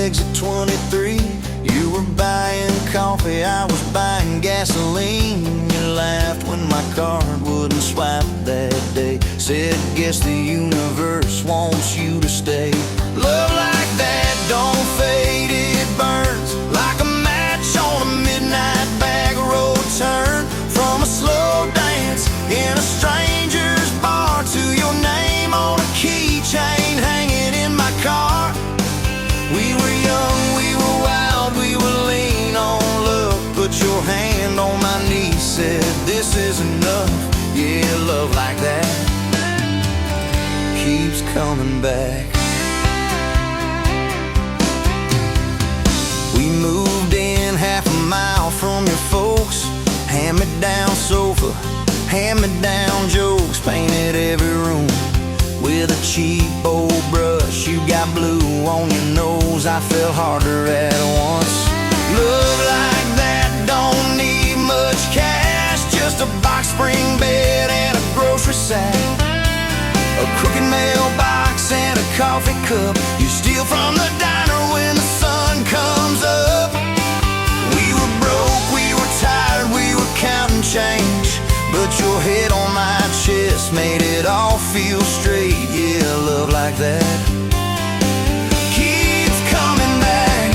exit 23. You were buying coffee, I was buying gasoline. You laughed when my card wouldn't swipe that day. Said, guess the universe wants you to stay. Love like that don't fade, it burns like a match on a midnight back road turn. From a slow dance in a stranger's bar to your name on a keychain hanging in my car. We were young, we were wild, we were lean on love. Put your hand on my knee, said this is enough. Yeah, love like that keeps coming back. We moved in half a mile from your folks. Hand-me-down sofa, hand-me-down jokes. Painted every room with a cheap old brush. You got blue on your nose, I fell harder at once. Love like that don't need much cash, just a box spring bed and a grocery sack, a crooked mailbox and a coffee cup. You steal from the diner when the sun comes up. We were broke, we were tired, we were counting change, but your head on my chest made it all feel straight. Yeah, love like that keeps coming back.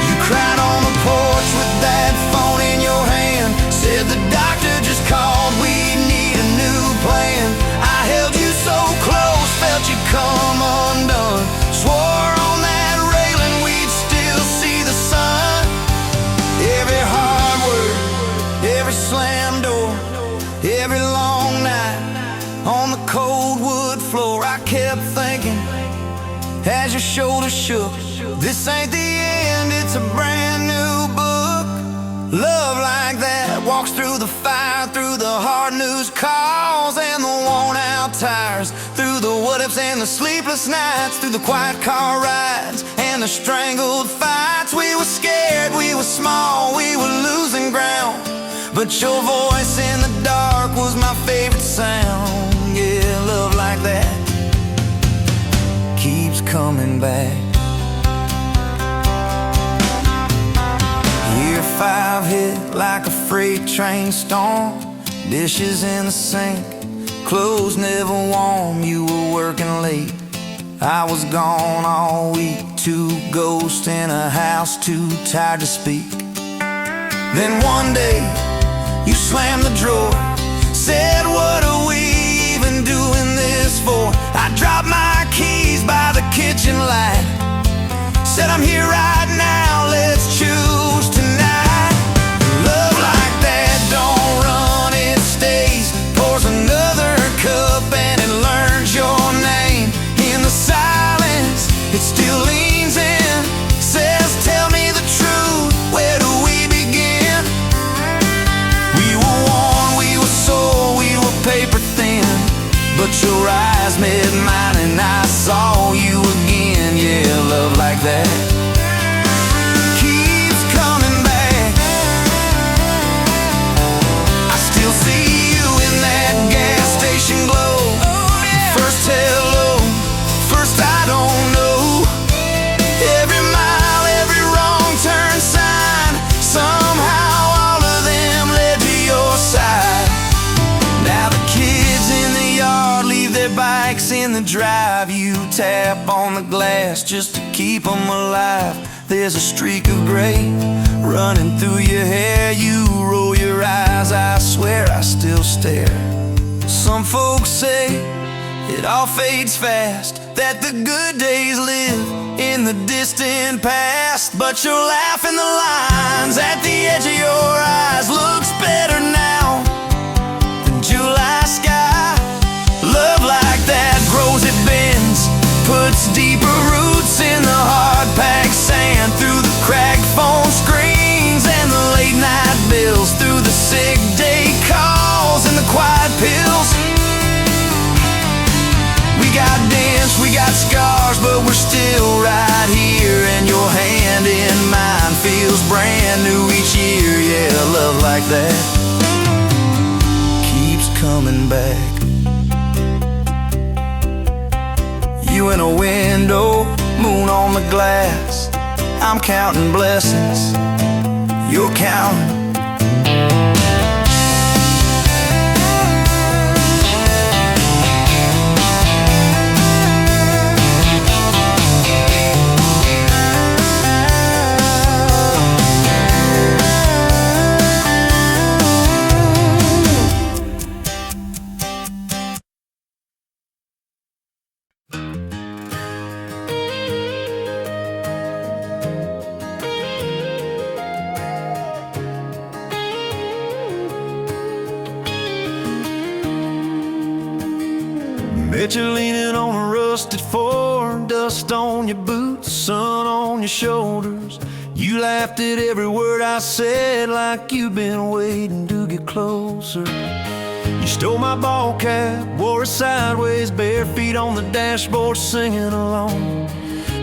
You cried on the porch with that phone in your hand. Said the doctor just called, we need a new plan. I held you so close, felt you come undone. Swore on that railing we'd still see the sun. Every hard word, every slam door, every long night on the cold wood floor, I kept thinking as your shoulders shook, this ain't the end, it's a brand new book. Love like that walks through the fire, through the hard news calls and the worn out tires, through the what ifs and the sleepless nights, through the quiet car rides and the strangled fights. We were scared, we were small, we were losing ground, but your voice in the dark was my favorite sound. Yeah, love like that keeps coming back. Year 5 hit like a freight train storm. Dishes in the sink, clothes never warm. You were working late, I was gone all week. 2 ghosts in a house too tired to speak. Then one day you slammed the drawer, said what are we even doing this for? I dropped my keys by the kitchen light, said I'm here right now, let's choose tonight. Love like that don't run, it stays. Pours another cup and it learns your name. In the silence it still leans in, says tell me the truth, where do we begin? We were worn, we were sore, we were paper thin, but your eyes met mine and I saw you again. Yeah, love like that keeps coming back. I still see you in that gas station glow. First hello, first I don't know. Every mile, every wrong turn sign, somehow all of them led to your side. Now the kids in the yard leave their bikes in the drive. You tap on the glass just to keep them alive. There's a streak of gray running through your hair. You roll your eyes, I swear I still stare. Some folks say it all fades fast, that the good days live in the distant past, but your laugh in the lines at the edge of your eyes looks better now than July sky. Love like that grows, it bends, puts deeper roots in the hard-packed sand, through the cracked phone screens and the late-night bills, through the sick day calls and the quiet pills. We got dents, we got scars, but we're still right here, and your hand in mine feels brand new each year. Yeah, love like that keeps coming back. You in a window, on the glass. I'm counting blessings, you're counting. Bet you're leaning on a rusted Ford, dust on your boots, sun on your shoulders. You laughed at every word I said like you've been waiting to get closer. You stole my ball cap, wore it sideways, bare feet on the dashboard singing along.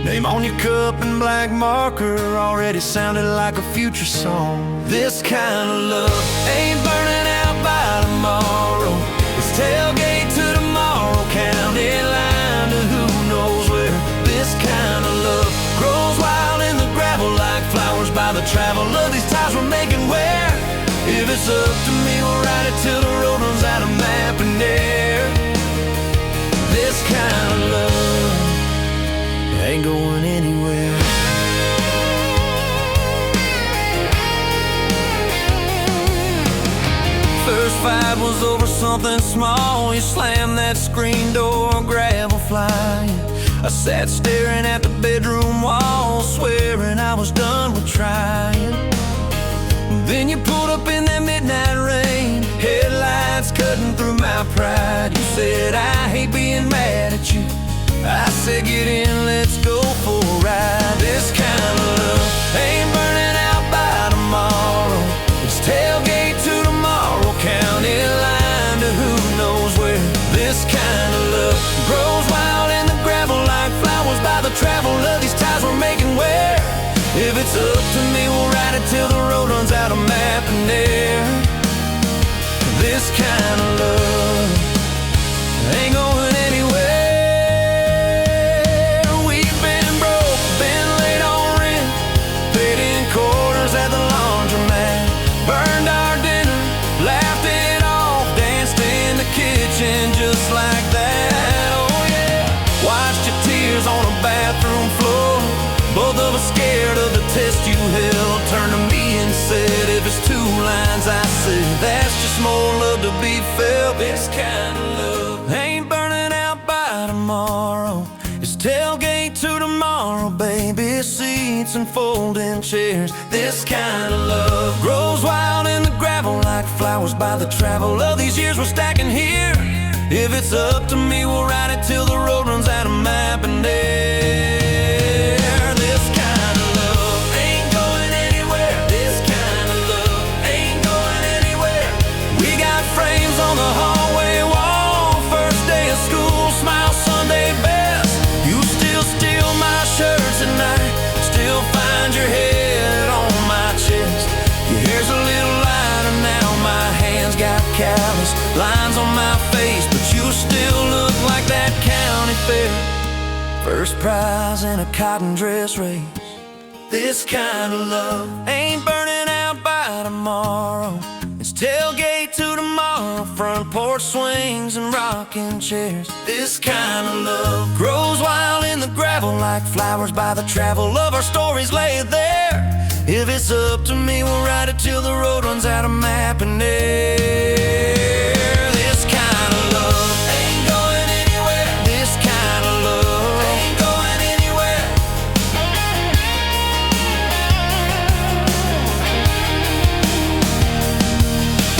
Name on your cup in black marker already sounded like a future song. This kind of love ain't burning out by tomorrow. It's tailgate to tomorrow, county line to who knows where. This kind of love grows wild in the gravel like flowers by the travel of these ties we're making where. If it's up to me, we'll ride it till the road runs out of map and air. This kind of love ain't going anywhere. First fight was over something small. You slammed that screen door, gravel flying. I sat staring at the bedroom wall, swearing I was done with trying. Then you pulled up in that midnight rain, headlights cutting through my pride. You said, I hate being mad at you. I said, get in, let's go for a ride. This kind of love ain't burning out by tomorrow. It's tailgate to tomorrow, county line to who knows where. This kind of love grows wild in the gravel like flowers by the travel of these ties we're making where. If it's up to me, we'll ride it till the road runs out of map and air. This kind of love ain't going anywhere. We've been broke, been late on rent, paid in quarters at the laundromat, burned our dinner, laughed it off, danced in the kitchen just like that. Oh yeah, watched your tears on a bathroom floor. Both of us scared of the test you held. Turned to me and said, if it's two lines I said, that's just more love to be felt. This kind of love ain't burning out by tomorrow. It's tailgate to tomorrow, baby seats and folding chairs. This kind of love grows wild in the gravel like flowers by the travel of these years we're stacking here. If it's up to me, we'll ride it till the road runs out of map and air. On the hallway wall, first day of school, smile Sunday best. You still steal my shirts at night, still find your head on my chest. Your hair's a little lighter now, my hands got callous lines on my face, but you still look like that county fair. First prize in a cotton dress race. This kind of love ain't burning out by tomorrow. It's tailgate to tomorrow, front porch swings and rocking chairs. This kind of love grows wild in the gravel like flowers by the travel of our stories laid there. If it's up to me, we'll ride it till the road runs out of map and air. This kind of love ain't going anywhere. This kind of love ain't going anywhere.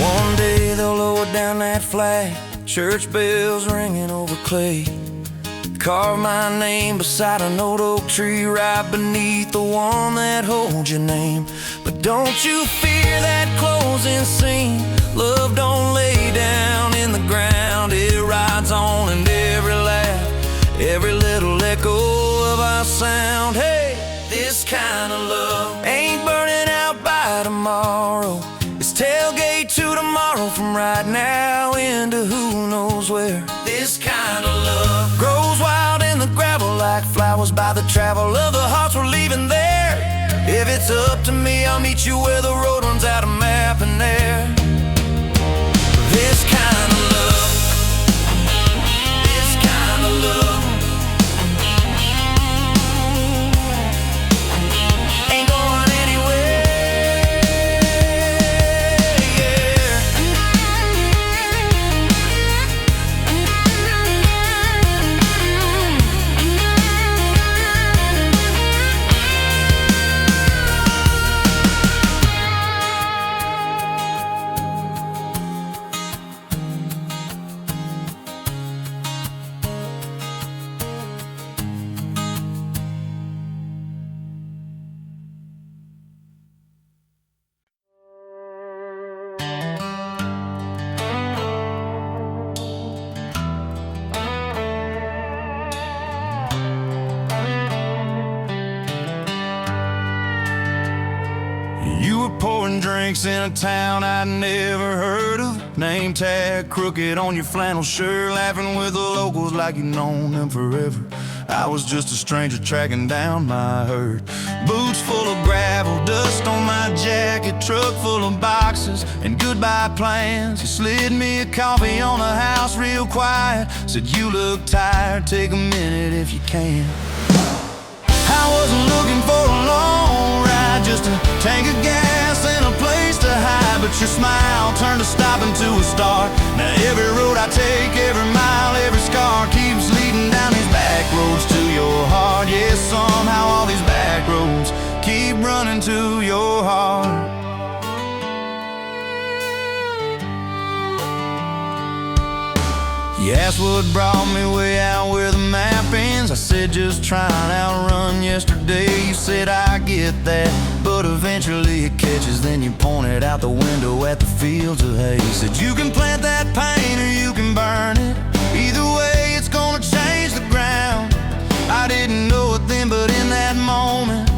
One day they'll lower down that flag, church bells ringing over clay. Carve my name beside an old oak tree right beneath the one that holds your name. But don't you fear that closing scene. Love don't lay down in the ground. It rides on in every laugh, every little echo of our sound. Hey, this kind of love ain't burning out by tomorrow. It's tailgate to tomorrow, from right now into who knows where. This kind of love grows wild in the gravel like flowers by by the travel of the hearts we're leaving there. If it's up to me, I'll meet you where the road runs out of map and air. This kind of love, this kind of love ain't going anywhere, yeah. You were pouring drinks in a town I'd never heard of. Name tag crooked on your flannel shirt, laughing with the locals like you'd known them forever. I was just a stranger tracking down my herd. Boots full of gravel, dust on my jacket, truck full of boxes and goodbye plans. You slid me a coffee on the house real quiet, said you look tired, take a minute if you can. I wasn't looking for a long ride, just a tank of gas and a place to hide. But your smile turned a stop into a start. Now every road I take, every mile, every scar keeps leading down these back roads to your heart. Yeah, somehow all these back roads keep running to your heart. You asked what brought me way out where the map ends. I said just trying to outrun yesterday. You said I get that, but eventually it catches. Then you pointed out the window at the fields of hay. You said you can plant that pain or you can burn it. Either way it's gonna change the ground. I didn't know it then, but in that moment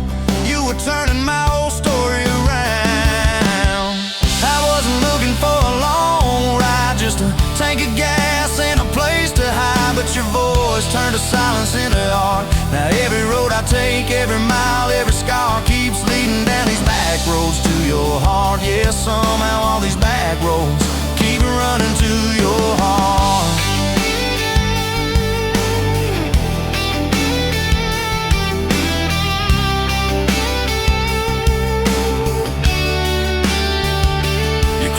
you were turning my whole story around. I wasn't looking for a long ride, just a tank of gas and a place to hide. But your voice turned a silence into art. Now every road I take, every mile, every scar keeps leading down these back roads to your heart. Yeah, somehow all these back roads keep running to your heart.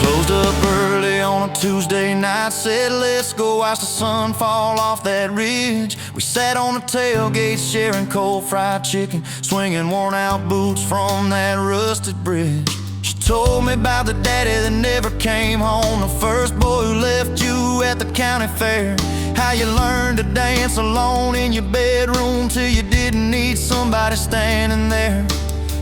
Closed up early on a Tuesday night, said let's go watch the sun fall off that ridge. We sat on the tailgate sharing cold fried chicken, swinging worn out boots from that rusted bridge. She told me about the daddy that never came home, the first boy who left you at the county fair. How you learned to dance alone in your bedroom till you didn't need somebody standing there.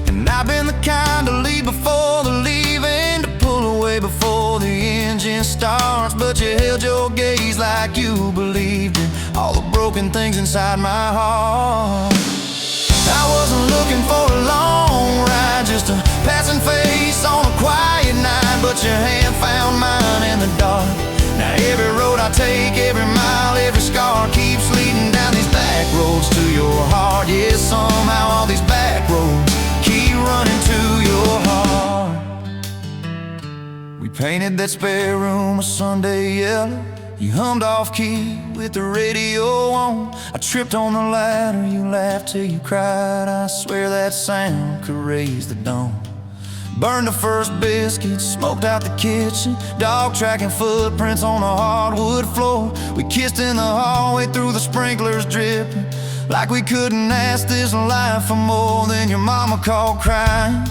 And I've been the kind to leave before the leaving, to pull away before the engine starts. But you held your gaze like you believed in all the broken things inside my heart. I wasn't looking for a long ride, just a passing face on a quiet night. But your hand found mine in the dark. Now every road I take, every mile, every scar keeps leading down these back roads to your heart. Yeah, somehow all these back roads keep running to your heart. We painted that spare room a Sunday yellow. You hummed off key with the radio on. I tripped on the ladder, you laughed till you cried. I swear that sound could raise the dawn. Burned the first biscuit, smoked out the kitchen, dog tracking footprints on the hardwood floor. We kissed in the hallway through the sprinklers dripping, like we couldn't ask this life for more. Than your mama called crying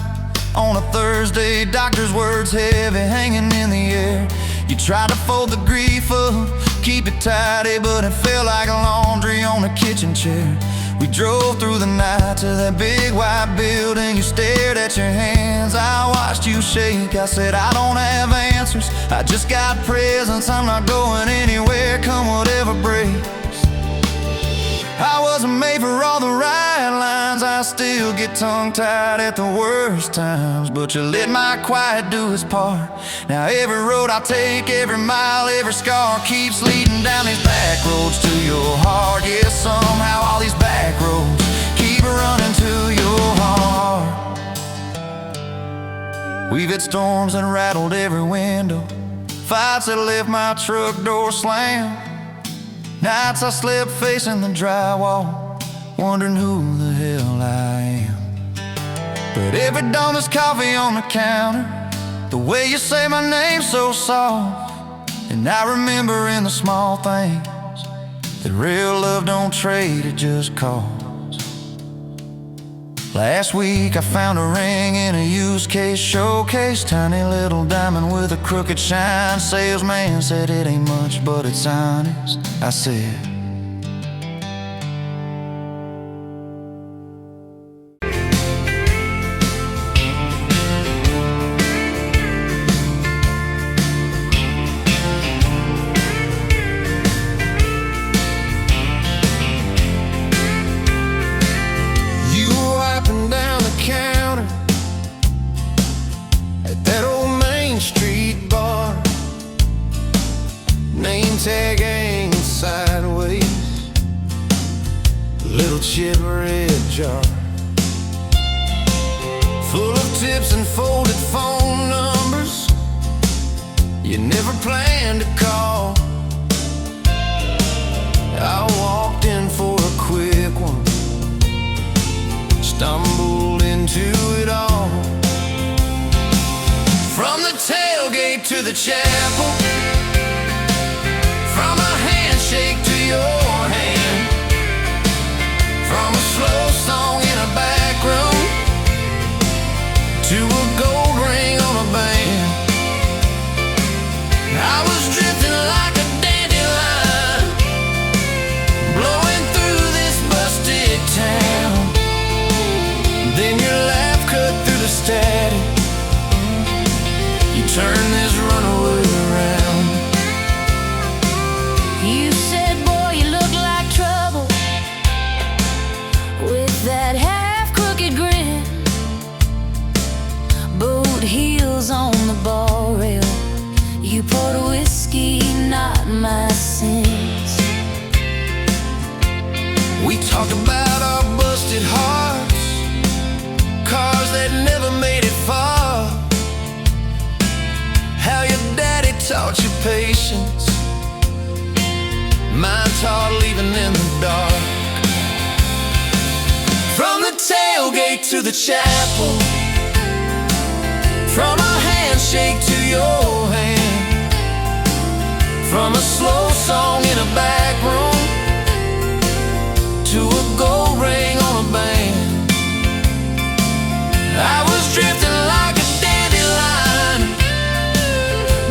on a Thursday, doctor's words heavy hanging in the air. You tried to fold the grief up, keep it tidy, but it felt like laundry on a kitchen chair. We drove through the night to that big white building. You stared at your hands, I watched you shake. I said I don't have answers, I just got presents. I'm not going anywhere, come whatever breaks. I wasn't made for all the right lines, I still get tongue-tied at the worst times. But you let my quiet do its part. Now every road I take, every mile, every scar keeps leading down these back roads to your heart. Yeah, somehow all these back roads Vivid storms that rattled every window, fights that left my truck door slammed. Nights I slept facing the drywall, wondering who the hell I am. But every dawn there's coffee on the counter, the way you say my name so soft. And I remember in the small things that real love don't trade, it just costs. Last week I found a ring in a used case showcase, tiny little diamond with a crooked shine. Salesman said it ain't much, but it's honest. I said, tag hanging sideways, little chip red jar full of tips and folded phone numbers you never planned to call. I walked in for a quick one, stumbled into it all. From the tailgate to the chapel, from a handshake to your hand, from a slow song in a back room to a gold ring on a band. I was drifting like a dandelion, blowing through this busted town. Then your laugh cut through the static, you turned this runaway around. You said, boy, you look like trouble, with that half-crooked grin, boot heels on the bar rail. You poured whiskey, not my sins. We talked about our busted hearts, cars that never made it far, how your daddy taught you patience, mine taught leaving in the dark. From the tailgate to the chapel, from a handshake to your hand, from a slow song in a back room to a gold ring on a band. I was drifting like a dandelion,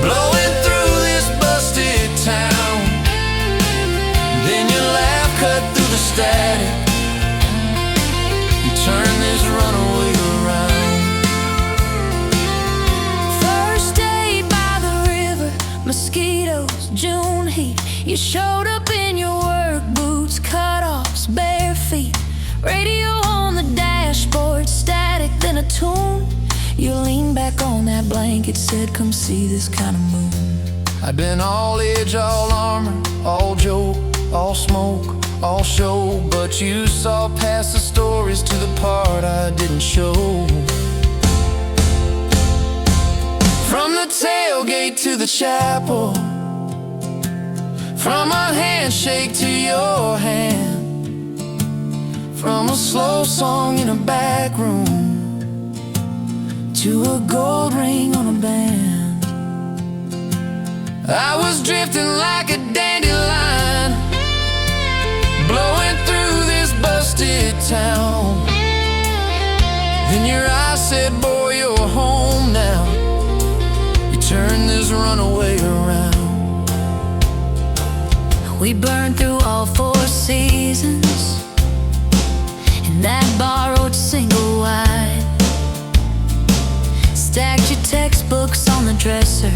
blowing through this busted town. Then your laugh cut through the static, you turned this runaway around. First day by the river, mosquitoes, June heat. You showed up in your work boots, cutoffs, bare feet. Radio on the dashboard, static, then a tune. You leaned back on that blanket, said, come see this kind of moon. I'd been all edge, all armor, all joke, all smoke, all show, but you saw past the stories to the part I didn't show. From the tailgate to the chapel, from a handshake to your hand, from a slow song in a back room to a gold ring on a band. I was drifting like a dandelion, blowing through this busted town. Then your eyes said, boy, you're home now. You turned this runaway around. We burned through all 4 seasons in that borrowed single wide. Stacked your textbooks on the dresser,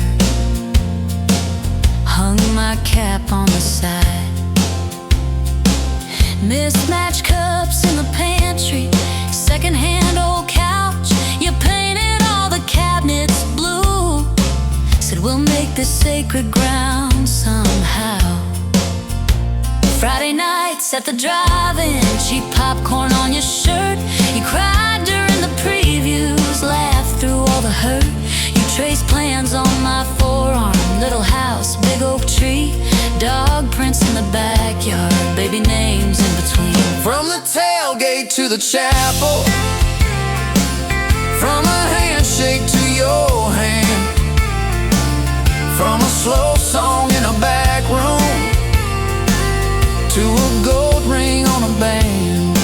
hung my cap on the side. Mismatched cups in the pantry, secondhand old couch. You painted all the cabinets blue, said we'll make this sacred ground somehow. Friday nights at the drive-in, cheap popcorn on your shirt. You cried during the previews, laughed through all the hurt. Trace plans on my forearm, little house, big oak tree, dog prints in the backyard, baby names in between. From the tailgate to the chapel, from a handshake to your hand, from a slow song in a back room to a gold ring on a band.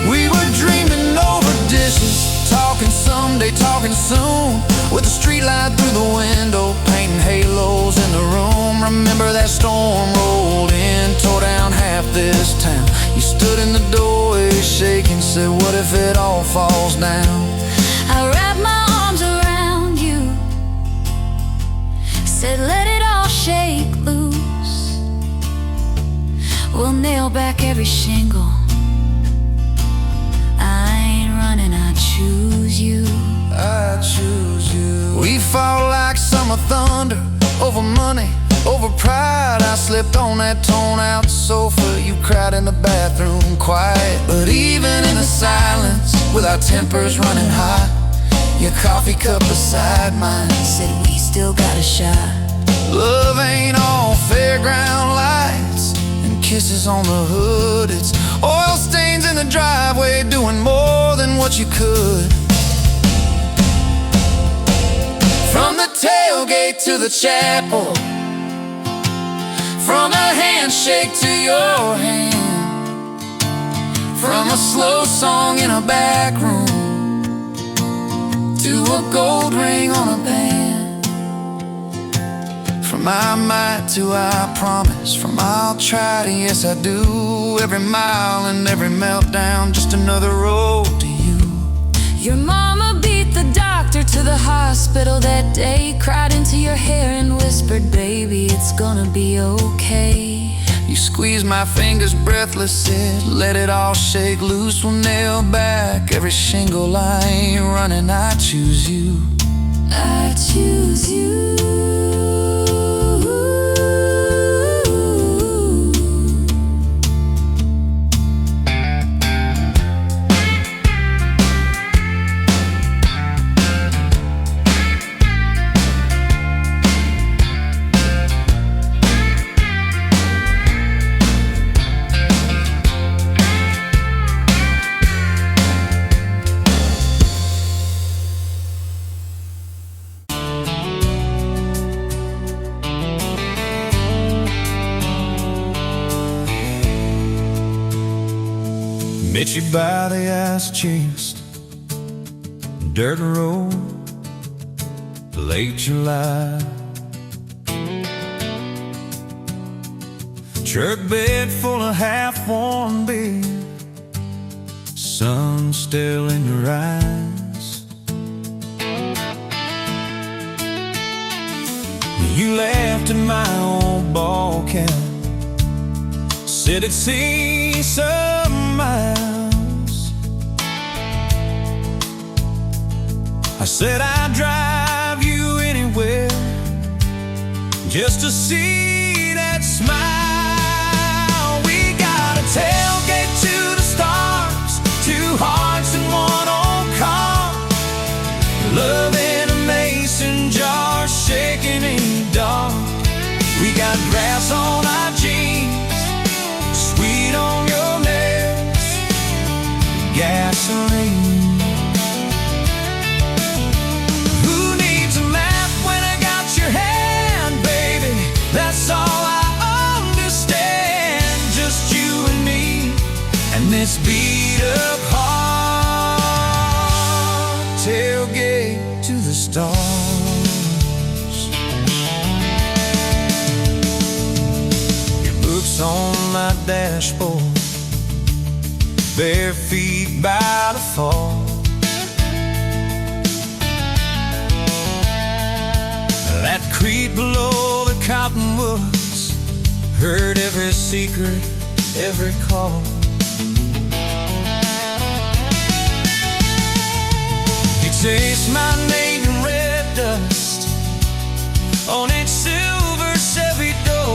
We were dreaming over dishes, talking someday, talking soon, with a street light through the window, painting halos in the room. Remember that storm rolled in, tore down half this town. You stood in the doorway shaking, said, what if it all falls down? I wrapped my arms around you, said let it all shake loose. We'll nail back every shingle. I ain't running, I choose you. I choose you. We fought like summer thunder, over money, over pride. I slipped on that torn-out sofa, you cried in the bathroom quiet. But even in the silence, with our tempers running hot, your coffee cup beside mine Said we still got a shot. love ain't all fairground lights and kisses on the hood. It's oil stains in the driveway, doing more than what you could. From the tailgate to the chapel, from a handshake to your hand, from a slow song in a back room to a gold ring on a band. From I might to I promise, from I'll try to yes I do, every mile and every meltdown, just another road to you. Your mama beat the doctor to the hospital that day, cried into your hair and whispered, baby, it's gonna be okay. You squeezed my fingers breathless, said, let it all shake loose. We'll nail back every shingle. I ain't running, I choose you. I choose you. Met you by the ice chest, dirt road, late July. Truck bed full of half-warm beer, sun still in your eyes. You laughed at my old ball cap, said it'd see some miles. I said I'd drive you anywhere just to see that smile. We got a tailgate to the stars, two hearts in one old car, love in a mason jar, shaking in the dark. We got grass on our jeans, sweet on your lips, gasoline. Who needs a map when I got your hand, baby? That's all I understand. Just you and me, and this beat up heart, tailgate to the stars. On my dashboard, bare feet by the fall. That creek below the cottonwoods, heard every secret, every call. You taste my name in red dust on its silver Chevy door.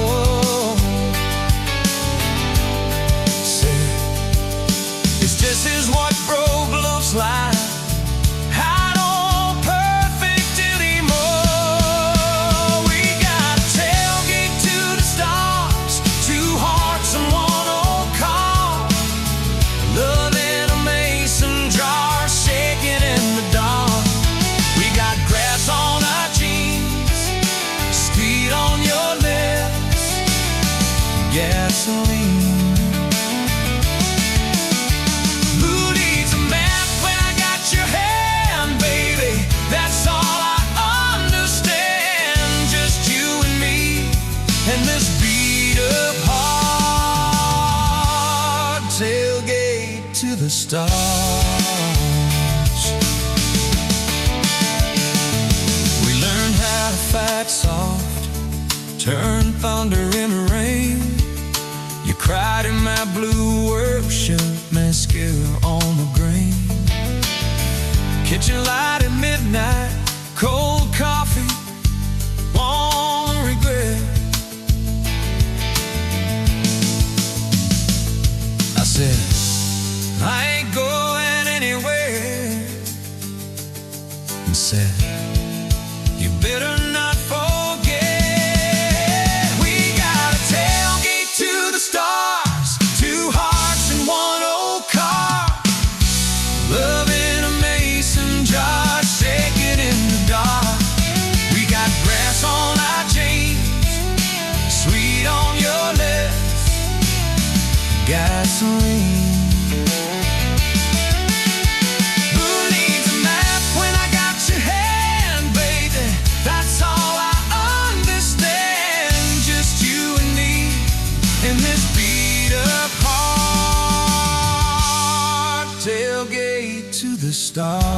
This is what broke looks like. I don't to the stars. We learned how to fight soft, turn thunder into rain. You cried in my blue worship, mascara on the grain. Kitchen light at midnight, cold coffee, won't regret. I said, I ain't going anywhere. And said, you better not forget. We got a tailgate to the stars, 2 hearts in 1 old car. Love in a mason jar, shaking in the dark. We got grass on our jeans, sweet on your lips, gasoline. Who needs a map when I got your hand, baby? That's all I understand. Just you and me in this beat up heart, tailgate to the stars.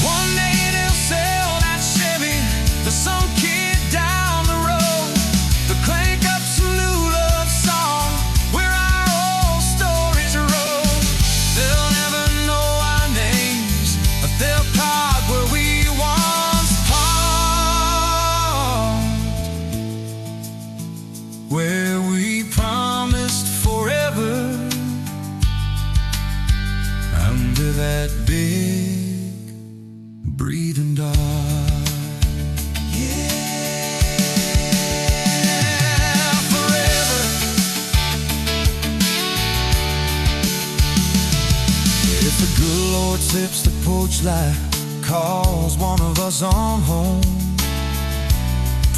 One day they'll sell that Chevy to some kid down the road. They'll crank up some new love song where our old stories roll. They'll never know our names, but they'll park where we once parked, where we promised forever under that big breathing dog. Yeah, forever. If the good Lord sips the porch light, calls one of us on home,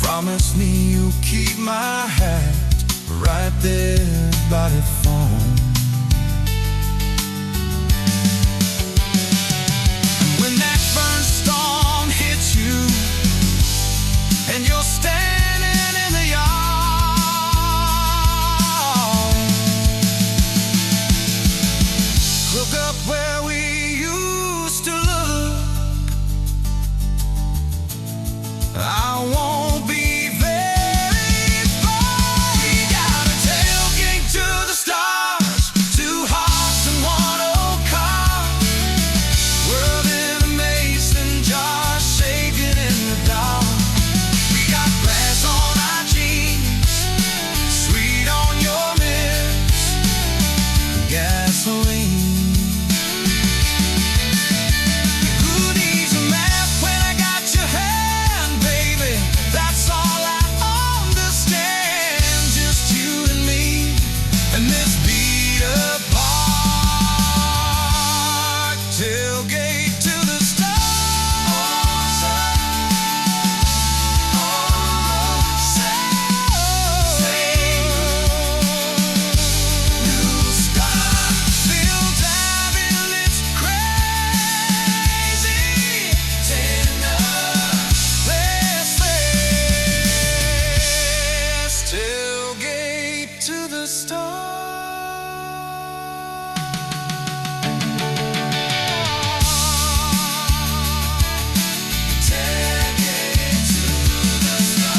promise me you'll keep my hat right there by the phone. When that burn storm hits you and you're standing in the yard, look up where we used to look. I won't be very far. We got a tailgate to the stars, 2 hearts in 1 old car. World in a mason jar, shaking in the dark. We got grass on our jeans, sweet on your lips, gasoline. Who needs a map when I got your hand, baby? That's all I understand. Just you and me and this beat up heart, tailgate to the stars. New sky, still diving, it's crazy. Tender, restless, tailgate to the stars. Tailgate to the stars.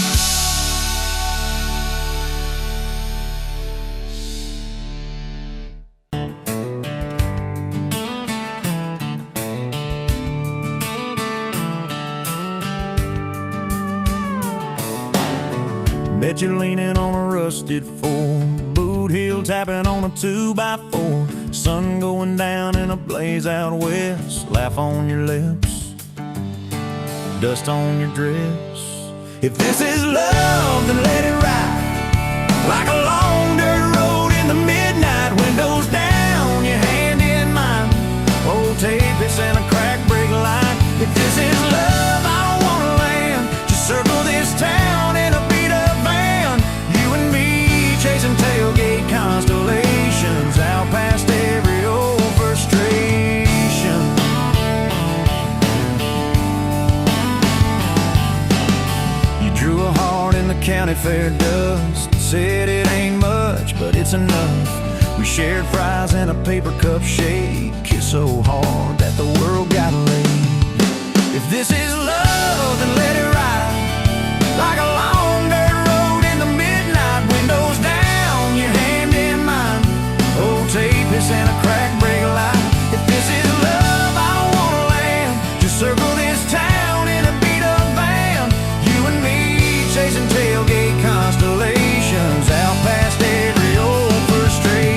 Bet you're leaning on a rusted 4, boot heel tapping on a 2x4. Sun going down in a blaze out west, laugh on your lips, dust on your dress. If this is love, then let it ride like a long dirt road in the midnight. Windows down, your hand in mine, old tape, it's and a crack brake light. If this is love, I don't wanna land, just circle this town in a beat up van. You and me chasing tailgate constellations out past every old frustration. You drew a heart in the county county fair dust. Said it ain't much, but it's enough. We shared fries and a paper cup shake. Kissed so hard that the world got laid. If this is love, then let it ride like a long dirt road in the midnight. Windows down, your hand in mine. Old tapeis and a crack brake light. If this is love, I don't wanna land. Just circle this town in a beat-up van. You and me chasing tailgate constellations out past every old frustration.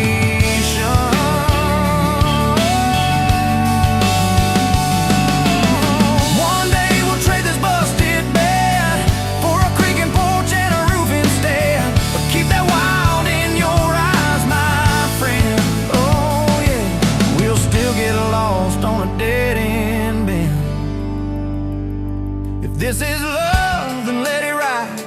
One day we'll trade this busted bed for a creaking porch and a roof instead. But keep that wild in your eyes, my friend. Oh yeah, we'll still get lost on a dead-end bend. If this is love, then let it ride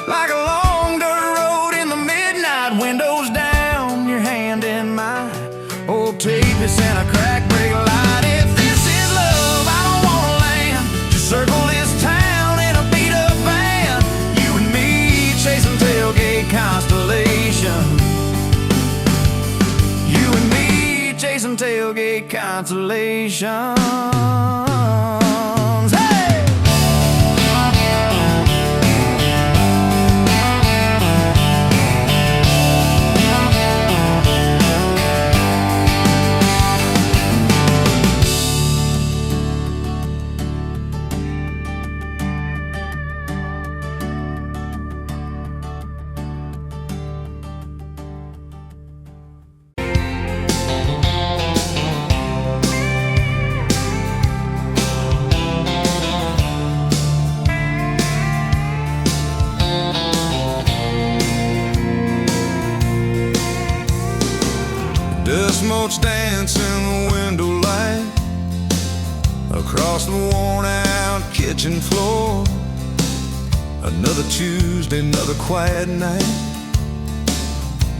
like a long dirt road in the midnight. Windows down, your hand in mine. Old tapeis and a crack brake light. If this is love, I don't wanna land. Just circle this town in a beat-up van. You and me chasing tailgate constellation. You and me chasing tailgate constellations. Hey! Dust motes dance in the window light across the worn-out kitchen floor. Another Tuesday, another quiet night,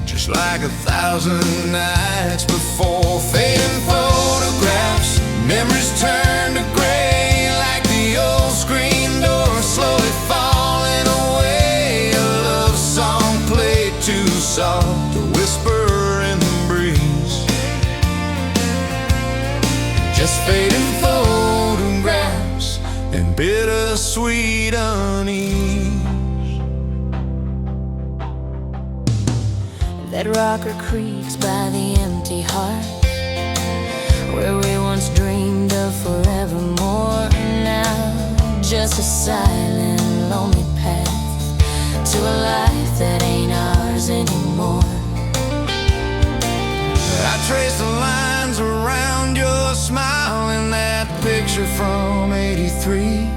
just like 1,000 nights before. Fading photographs, memories turn to gray like the old screen door slowly falling away. A love song played too soft, a whisper in the breeze. Just fading photographs and bittersweet unease. That rocker creaks by the empty heart, where we once dreamed of forevermore. Now just a silent, lonely path to a life that ain't ours anymore. I trace the lines around your smile in that picture from '83.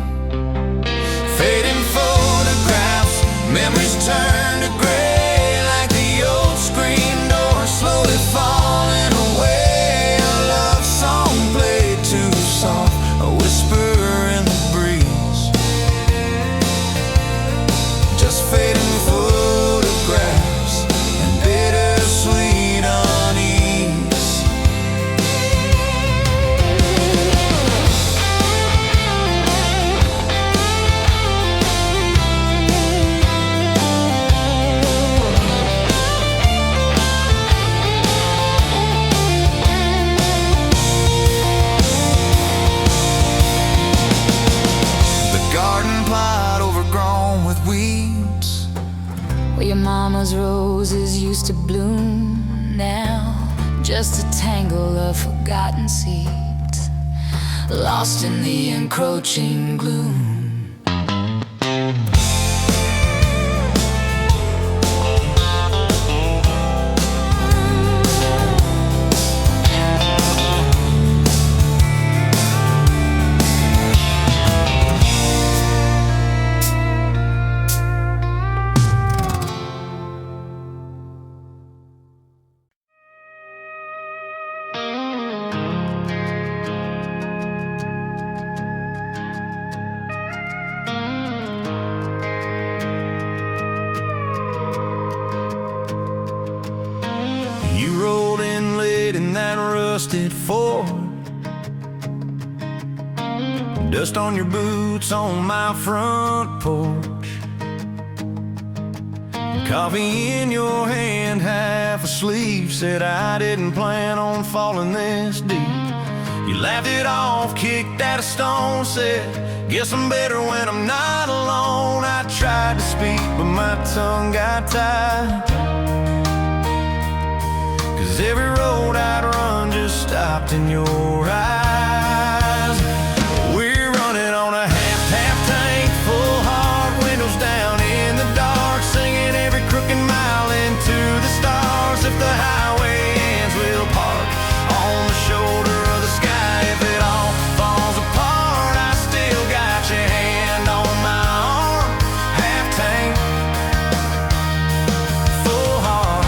Fading photographs, memories turn to gray like the old screen door slowly falling away. A love song played too soft, a whisper in the breeze. Just fading photographs and bittersweet unease. The garden plot overgrown with weeds, Where your mama's roses used to bloom, now just a tangle of forgotten seeds, lost in the encroaching gloom. rusted Ford. Dust on your boots on my front porch. Coffee in your hand, half asleep. Said I didn't plan on falling this deep. You laughed it off, kicked at a stone. Said, guess I'm better when I'm not alone. I tried to speak, but my tongue got tied. 'Cause every road I'd run just stopped in your eyes. We're running on a half tank, full hard, windows down in the dark, singing every crooked mile into the stars. If the highway ends, we'll park on the shoulder of the sky. If it all falls apart, I still got your hand on my arm. Half tank, full heart.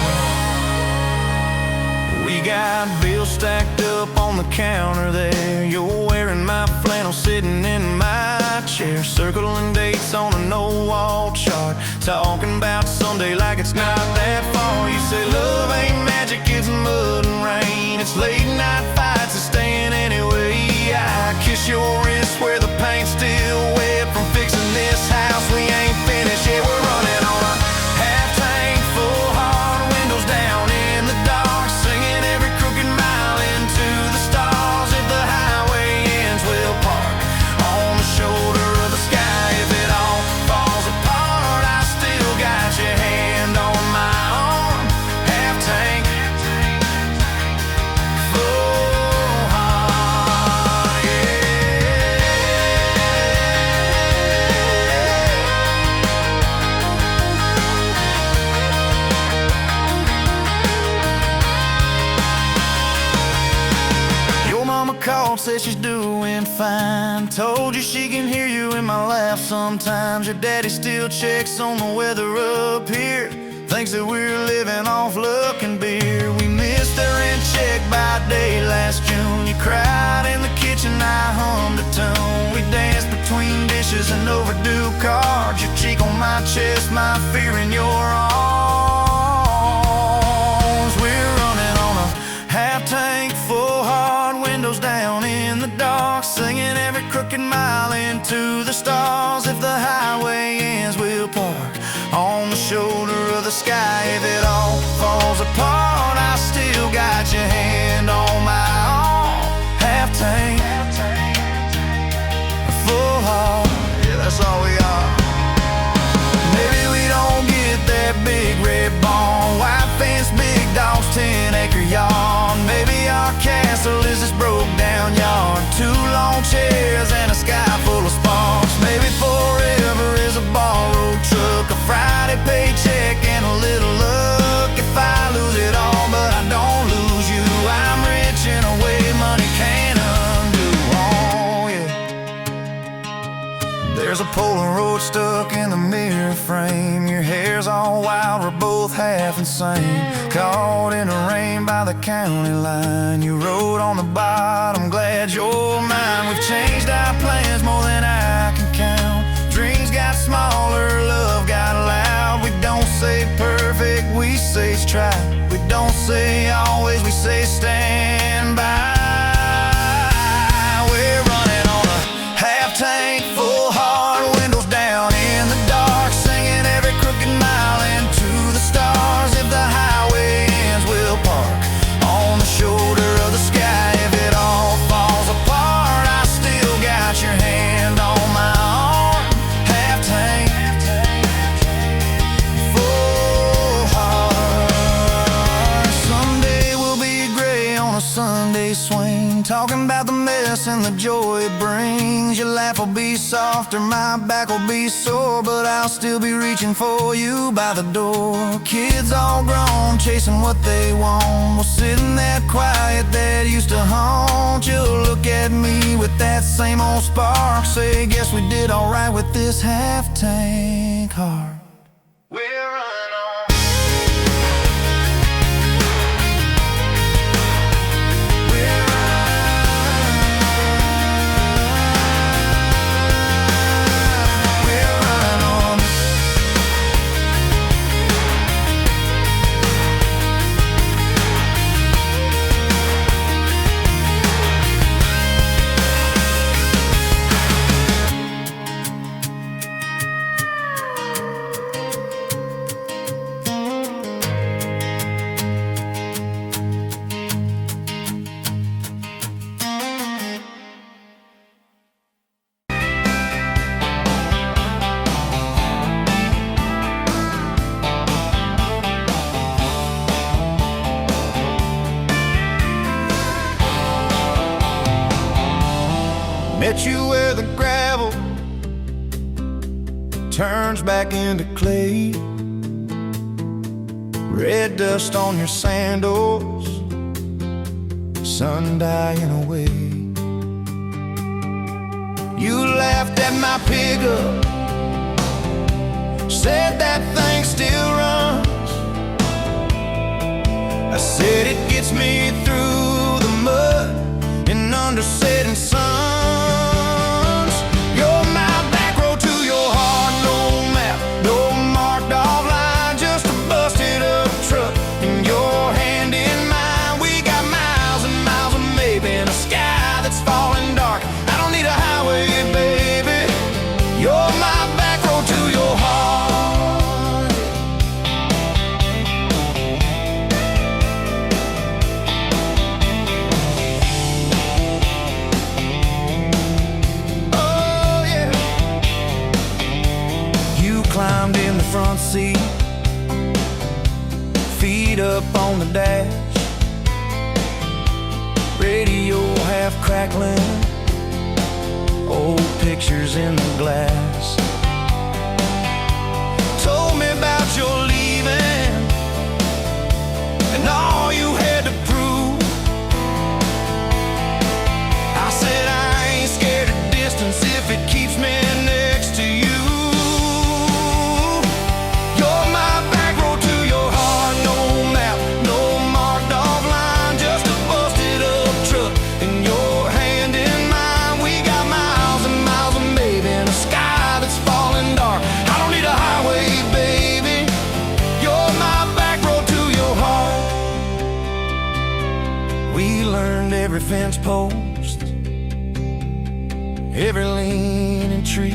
We got bills stacked up on the counter there. You're wearing my flannel, sitting in my chair, circling dates on a no-wall chart, talking about someday like it's not that far. You say love ain't magic, it's mud and rain. It's late night fights and staying anyway. I kiss your wrist where the paint's still wet from fixing this house. We ain't finished yet. We're running on a half tank, full hard, windows down in the dark, singing every crooked mile into the stars. If the highway ends, we'll park on the shoulder of the sky. If it all falls apart, I still got your hand on my arm. Half tank, full heart, yeah. Your mama called, said she's doing fine. Told you she can hear you in my laugh sometimes. Your daddy still checks on the weather up here, thinks that we're living off luck and beer. We missed our rent check by day last June. You cried in the kitchen, I hummed a tune. We danced between dishes and overdue cards. Your cheek on my chest, my fear in your arms. We're running on a half tank, full hard, windows down in the dark, singing every crooked mile into the stars. If the highway ends, we'll park on the shoulder of the sky. If it all falls apart, I still got your hand on my arm. Half tank, full heart, yeah, that's all we are. Maybe we don't get that big red barn, white fence, big dogs, 10-acre yard. Maybe our castle is this broke down yard, 2 long chairs and a sky full of sparks. Maybe forever is a borrowed truck, a Friday paycheck and a little luck. If I lose it all but I don't lose you, I'm rich in a way money can't undo. Oh yeah. There's a Polaroid stuck in the mirror frame. Your hair's all wild, we're both half insane. Caught in the rain by the county line. You wrote on the bottom, glad you're mine. We've changed our plans more than I can count. Dreams got smaller, love got loud. We don't say perfect, we say try. We don't say always, we say stand by. We're running on a half tank, full hard, windows down in the dark, singing every crooked mile into the stars. If the highway ends, we'll park on the shoulder of the sky. If it all falls apart, I still got your hand on my arm. Half tank, full heart. Someday we'll be gray on a Sunday swing, talking about the mess and the joy it brings. Your laugh will be softer, my back will be sore, but I'll still be reaching for you by the door. Kids all grown, chasing what they want. We'll sit in that quiet that used to haunt. You'll look at me with that same old spark, say, guess we did alright with this half tank heart. We're running on. met you where the gravel turns back into clay. Red dust on your sandals, sun dying away. You laughed at my pickup, said that thing still runs. I said it gets me through the mud and under setting suns. You're my back road to your heart, no map, no marked off line, just a busted up truck in your hand in mine. We got miles and miles of maybe in a sky that's falling dark. I don't need a highway, baby. You're my back road to your heart. Climbed in the front seat, feet up on the dash, radio half crackling, old pictures in the glass. Told me about your leaving and all you had to prove. I said I ain't scared of distance if it keeps me next to you. Every fence post, every leaning tree,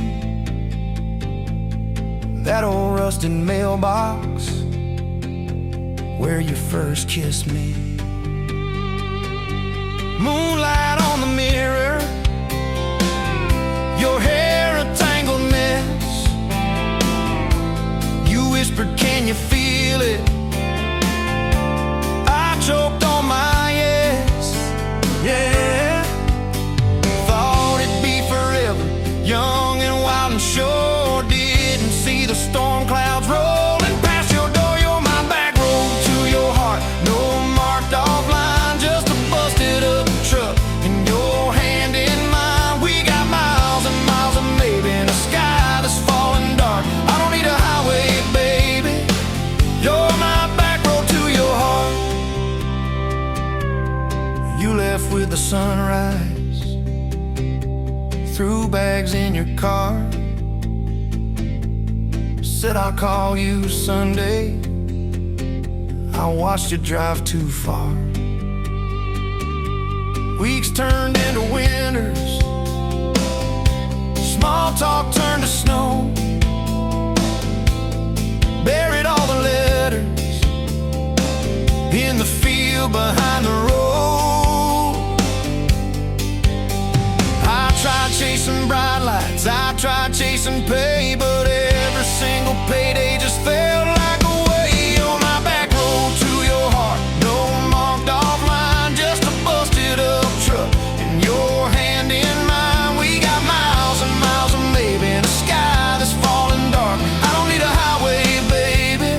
that old rusted mailbox where you first kissed me. Moonlight on the mirror, your hair a tangled mess. You whispered, can you feel it? I choked on my yes. Yeah, thought it'd be forever, young and wild and sure. Didn't see the storm clouds rolling past your door. You're my back road to your heart, no marked off line, just a busted up truck in your hand in mine. We got miles and miles of maybe in a sky that's falling dark. I don't need a highway, baby. You're my back road to your heart. You left with the sunrise, threw bags in your car, said I'll call you Sunday. I watched you drive too far. Weeks turned into winters, small talk turned to snow. Buried all the letters in the field behind the road. Tried chasing bright lights, I tried chasing pay, but every single payday just felt like a way. On my back road to your heart, no marked off line, just a busted up truck in your hand in mine. We got miles and miles of maybe in a sky that's falling dark. I don't need a highway, baby.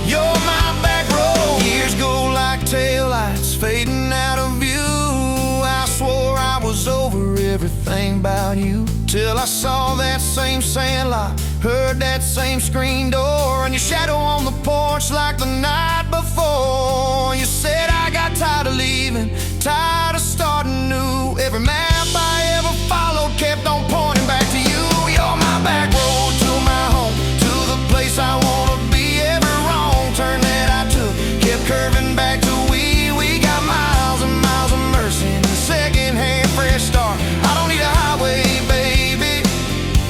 You're my back road. Years go like taillights fading out of view. I swore I was over everything about you, till I saw that same sandlot, heard that same screen door, and your shadow on the porch like the night before. You said I got tired of leaving, tired of starting new. Every map I ever followed kept on pointing back to you. You're my back road to my home, to the place I wanna be. Every wrong turn that I took kept curving back to we got miles and miles of mercy and second-hand fresh start. I don't need a highway, baby.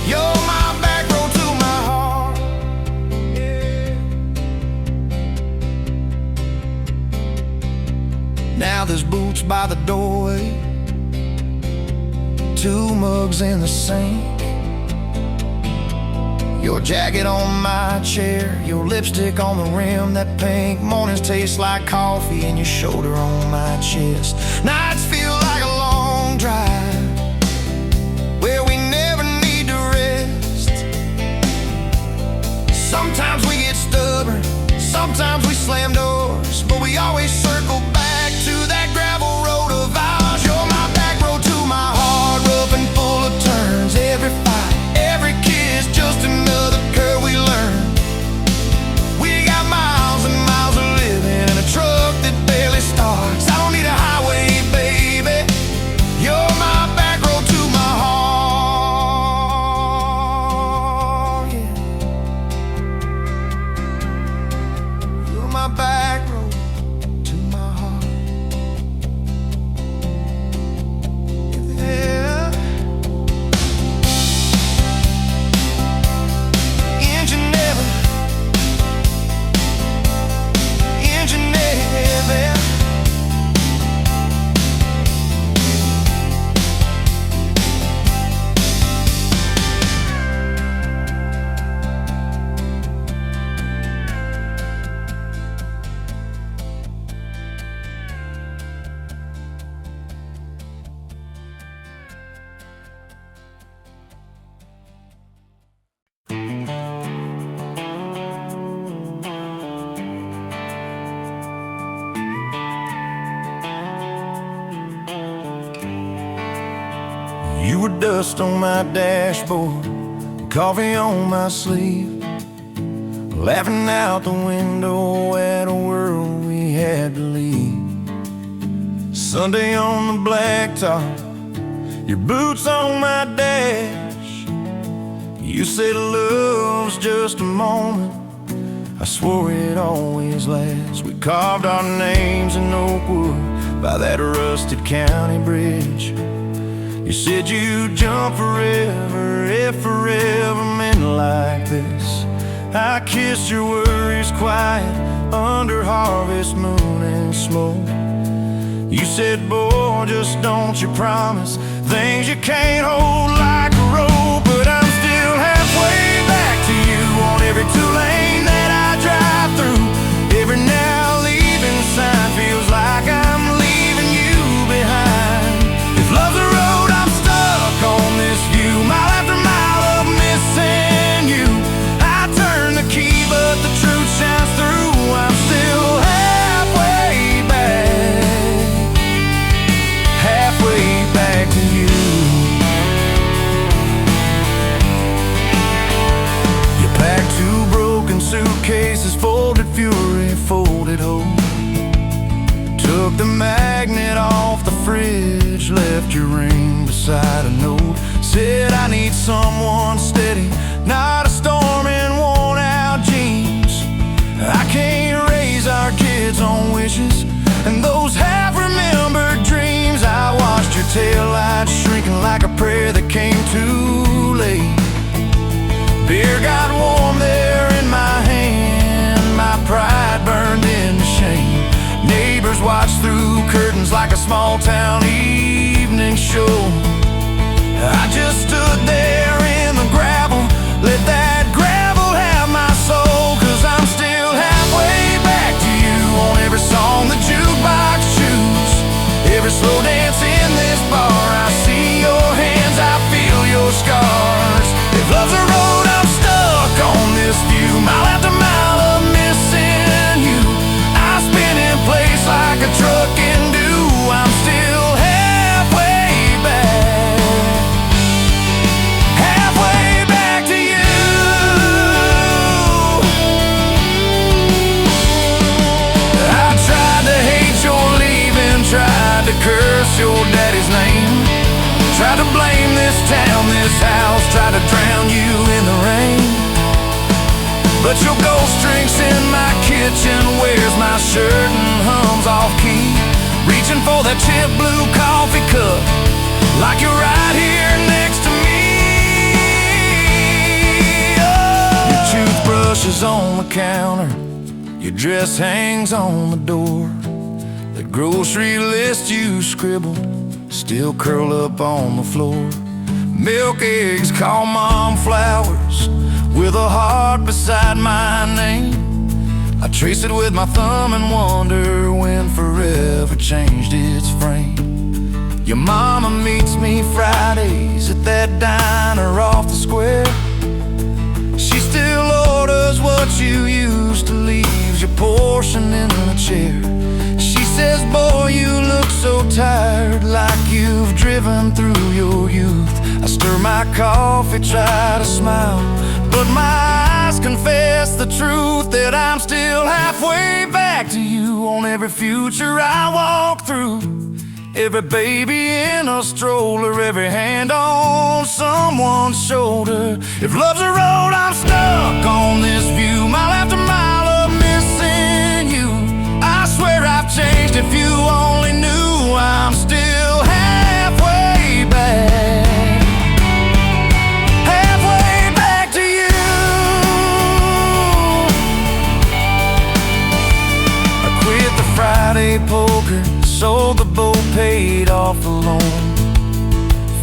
You're my back road to my heart. Yeah. Now there's boots by the doorway, 2 mugs in the sink, your jacket on my chair, your lipstick on the rim, that pink. Mornings taste like coffee and your shoulder on my chest. Nights feel like a long drive, Sometimes we slam doors, but we always circle back to that gravel road of ours. You're my back road to my heart, rough and full of turns. Every fight, every kiss, just another curve we learn. We got miles and miles of living in a truck that barely starts. I don't need a highway, baby. You're my back road to my heart, yeah. You're my back road to my heart, yeah. Engine never, engine never. You were dust on my dashboard, coffee on my sleeve, laughing out the window at a world we had to leave. Sunday on the blacktop, your boots on my dash. You said love's just a moment, I swore it always lasts. We carved our names in oak wood by that rusted county bridge. You said you'd jump forever if forever meant like this. I kissed your worries quiet under harvest moon and smoke. You said, boy, just don't you promise things you can't hold like a rope. But I'm still halfway back to you on every two-lane that I drive through. Every now leaving sign feels like I'm leaving you behind. If love's a road, I'm stuck on this view, mile after mile of missing you. I turn the key, but the truth shines through. I'm still halfway back to you. You packed 2 broken suitcases, folded fury, folded hope. Took the magnet off the fridge, left your ring beside a note. Said I need someone steady, not a storm in worn out jeans. I can't raise our kids on wishes and those half-remembered dreams. I watched your taillights shrinking like a prayer that came too late. Beer got warm there in my hand, my pride burned into shame. Neighbors watched through curtains like a small-town evening show. I just stood there in the gravel, let that gravel have my soul. 'Cause I'm still halfway back to you on every song the jukebox choose. Every slow dance in this bar, I see your hands, I feel your scars. If love's a road, I'm stuck on this view, mile after mile of missing you. I spin in place like a truck can do. I'm still halfway back to you. I tried to hate your leaving, tried to curse your daddy's name, tried to blame this town, this house, tried to drown you in the rain. But your ghost drinks in my kitchen, wears my shirt and hums off key, reaching for that chip blue coffee cup like you're right here next to me. Oh. Your toothbrush is on the counter, your dress hangs on the door. The grocery list you scribbled still curl up on the floor. Milk, eggs, call mom flowers with a heart beside my name. I trace it with my thumb and wonder when forever changed its frame. Your mama meets me Fridays at that diner off the square. She still orders what you used to leave your cushion in the chair. She says, boy, you look so tired, like you've driven through your youth. I stir my coffee, try to smile, but my eyes confess the truth, that I'm still halfway back to you on every future I walk through. Every baby in a stroller, every hand on someone's shoulder. If love's a road, I'm stuck on this view, mile after mile of missing you. I swear I've changed, if you only knew. I'm still halfway back, halfway back to you. I quit the Friday poker, sold the boat, paid off the loan,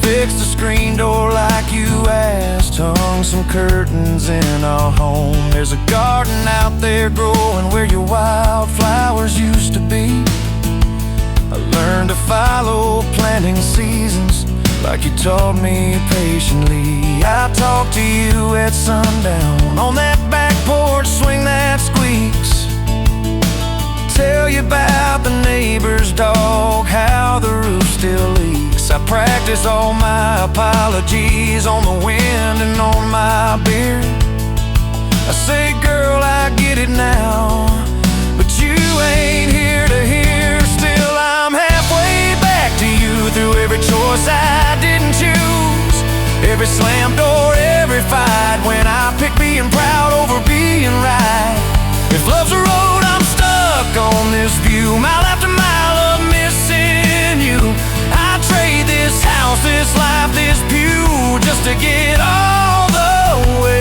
fixed the screen door like you asked, hung some curtains in our home. There's a garden out there growing where your wildflowers used to be. I learned to follow planting seasons like you taught me patiently. I talk to you at sundown on that back porch, swing that squeaks, tell you about the neighbor's dog, how the roof still leaks. I practice all my apologies on the wind and on my beard. I say, girl, I get it now, but you ain't here to hear. Still, I'm halfway back to you through every choice I didn't choose, every slam door, every fight, when I pick being proud over being right. If love's a road, I'm stuck on this view, mile after mile of missing you. I trade this house, this life, this pew, just to get all the way.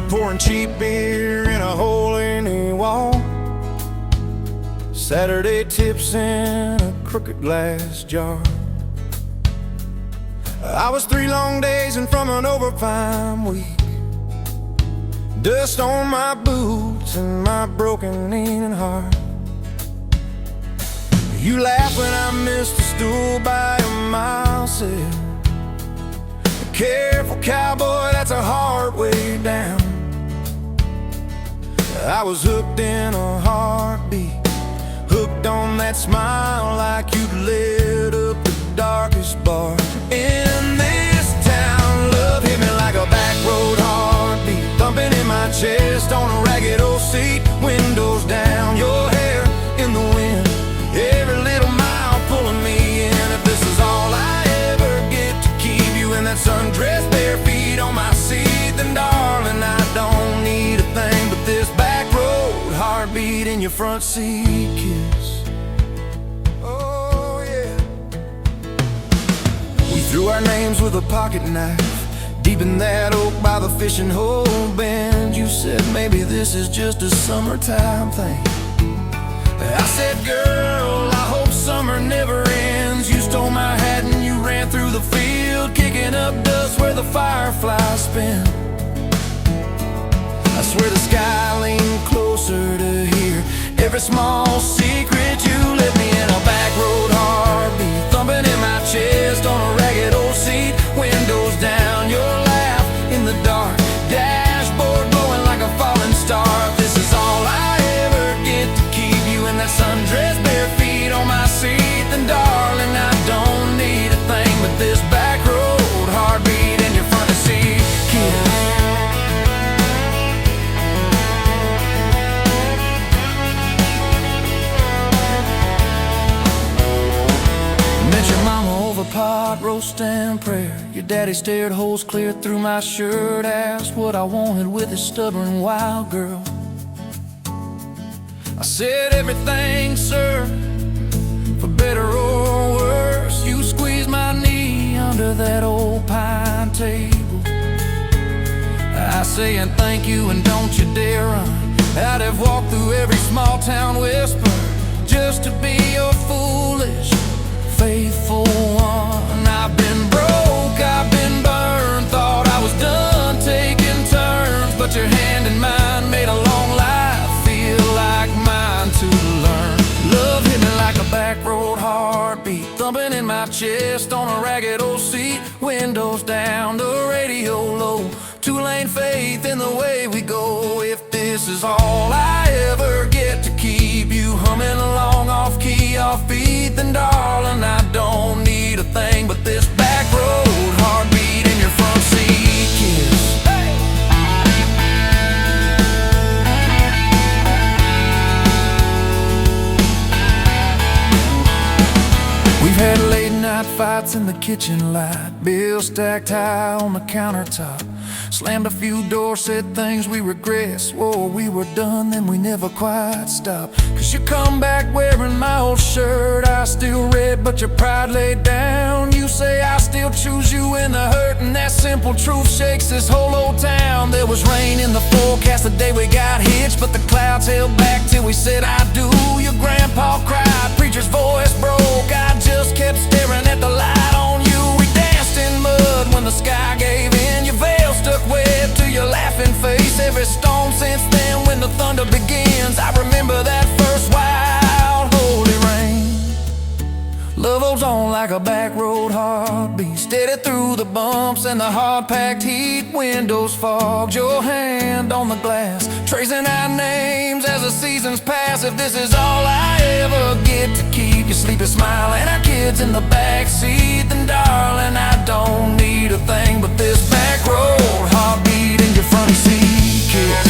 Pouring cheap beer in a hole in the wall, Saturday tips in a crooked glass jar. I was 3 long days and from an overtime week, dust on my boots and my broken aching heart. You laugh when I missed a stool by a mile, said, careful cowboy, that's a hard way down. I was hooked in a heartbeat, hooked on that smile, like you'd lit up the darkest bar in this town. Love hit me like a back road heartbeat, thumping in my chest on a ragged old seat, windows down, your hair in the wind, every little mile pulling me in. If this is all I ever get to keep you in that sundress, bare feet on my seat, then darling, I don't need a thing but this back road heartbeat in your front seat kiss. Oh yeah. We threw our names with a pocket knife deep in that oak by the fishing hole bend. You said maybe this is just a summertime thing. I said, girl, I hope summer never ends. You stole my hat and you ran through the field, kicking up dust where the fireflies spin. I swear the sky leaned closer to hear every small secret you let me in. A back road heartbeat thumping in my chest on a ragged old seat, windows down, your laugh in the dark, dashboard glowing like a falling star. If this is all I ever get to keep you in that sundress, bare feet on my seat, then darling, I don't need a thing but this back road heartbeat in your front seat kiss. Pot roast and prayer, your daddy stared holes clear through my shirt, asked what I wanted with his stubborn wild girl. I said everything, sir, better or worse, you squeezed my knee under that old pine table. I saying thank you and don't you dare run. I'd have walked through every small town whisper just to be your foolish, faithful one. I've been broke, I've been burned, thought I was done taking turns, but your hand in mine made a long life feel like mine to learn. Love hit me like a back road heartbeat, thumping in my chest on a ragged old seat. Windows down, the radio low, two-lane faith in the way we go. If this is all I ever get to keep you humming along off key, off beat, then darling, I don't need a thing but this back road heartbeat in your front seat kiss. Hey! We've had late night fights in the kitchen light, bills stacked high on the countertop. Slammed a few doors, said things we regret, swore we were done, then we never quite stopped. Cause you come back wearing my old shirt, I still red, but your pride laid down. You say I still choose you in the hurt, and that simple truth shakes this whole old town. There was rain in the forecast the day we got hitched, but the clouds held back till we said I do. Your grandpa cried, preacher's voice broke, I just kept staring at the light on you. We danced in mud when the sky gave in, your veil stuck web to your laughing face. Every storm since then when the thunder begins, I remember that first wild holy rain. Love holds on like a back road heartbeat, steady through the bumps and the hard-packed heat. Windows fogged, your hand on the glass, tracing out names as the seasons pass. If this is all I ever get to keep you sleeping, smiling, our kids in the backseat, then darling, I don't need a thing but this back road heartbeat in your front seat kiss.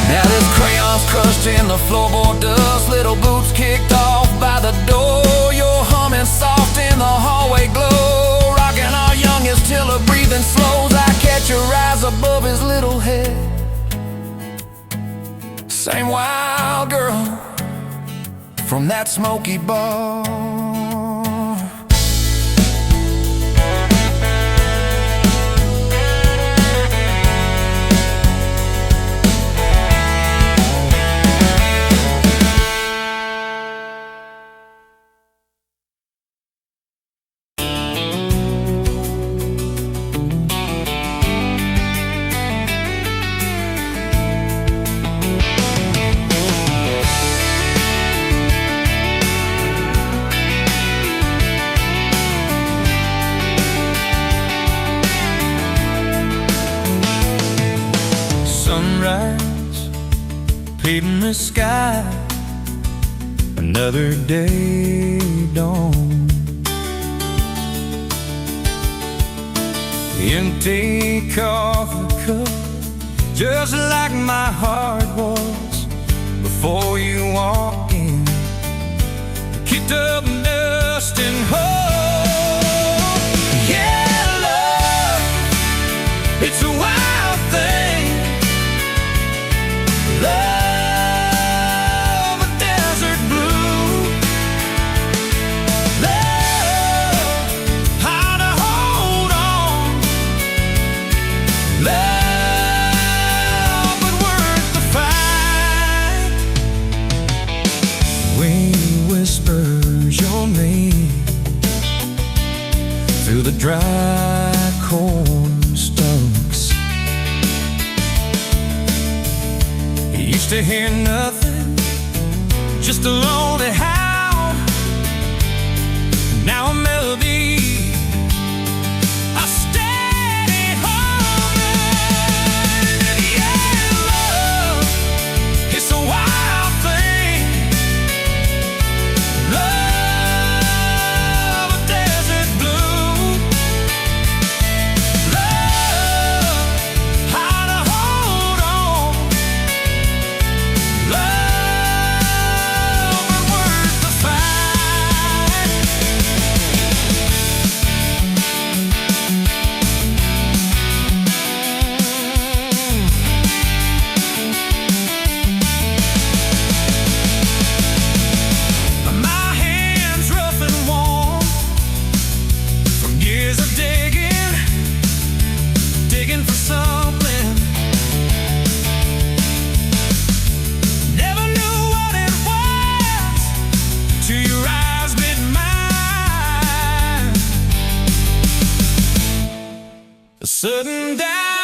Now this crayon's crushed in the floorboard dust, little boots kicked off by the door. You're humming soft in the hallway glow, rocking our youngest till her breathing slows. I catch your eyes above his little head, same wild girl from that smoky bar. Sunrise, painting the sky, another day dawn. Empty coffee cup, just like my heart was before you walked in. Kicked up dust and hope. Yeah, love, it's a wild thing. Love, a desert blue. Love, how to hold on. Love, but worth the fight. Wind whispers your name through the dry corn stalks. Used to hear nothing, just a lonely howl. Now a melody, a steady humming. Yeah, love, it's a wild thing. Love, a desert blue. Love, how to hold on. Love, A sudden down